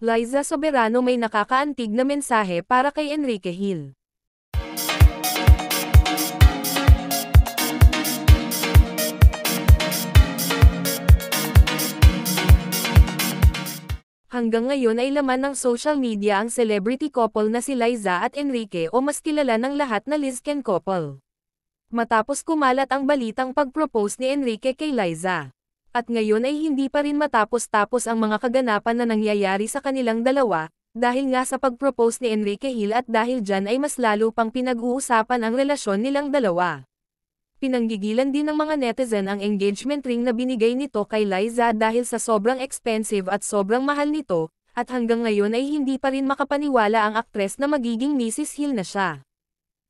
Liza Soberano may nakakaantig na mensahe para kay Enrique Hill. Hanggang ngayon ay laman ng social media ang celebrity couple na si Liza at Enrique o mas kilala ng lahat na Lizken couple. Matapos kumalat ang balitang pag-propose ni Enrique kay Liza. At ngayon ay hindi pa rin matapos-tapos ang mga kaganapan na nangyayari sa kanilang dalawa, dahil nga sa pag-propose ni Enrique Hill at dahil dyan ay mas lalo pang pinag-uusapan ang relasyon nilang dalawa. Pinanggigilan din ng mga netizen ang engagement ring na binigay nito kay Liza dahil sa sobrang expensive at sobrang mahal nito, at hanggang ngayon ay hindi pa rin makapaniwala ang aktres na magiging Mrs. Hill na siya.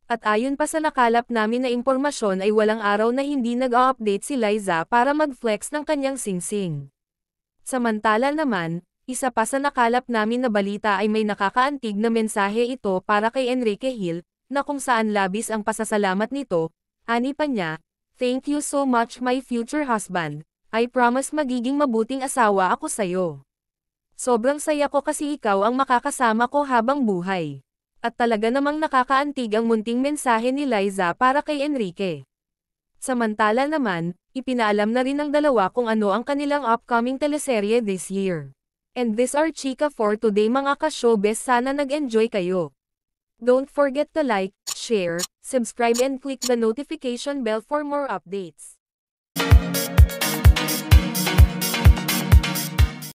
At ayon pa sa nakalap namin na impormasyon ay walang araw na hindi nag-update si Liza para mag-flex ng kanyang singsing. Samantala naman, isa pa sa nakalap namin na balita ay may nakakaantig na mensahe ito para kay Enrique Hill, na kung saan labis ang pasasalamat nito. Ani pa niya, "Thank you so much my future husband, I promise magiging mabuting asawa ako sa'yo. Sobrang saya ko kasi ikaw ang makakasama ko habang buhay." At talaga namang nakakaantig ang munting mensahe ni Liza para kay Enrique. Samantala naman, ipinaalam na rin ng dalawa kung ano ang kanilang upcoming teleserye this year. And this are chika for today mga ka-showbiz, sana nag-enjoy kayo. Don't forget to like, share, subscribe and click the notification bell for more updates.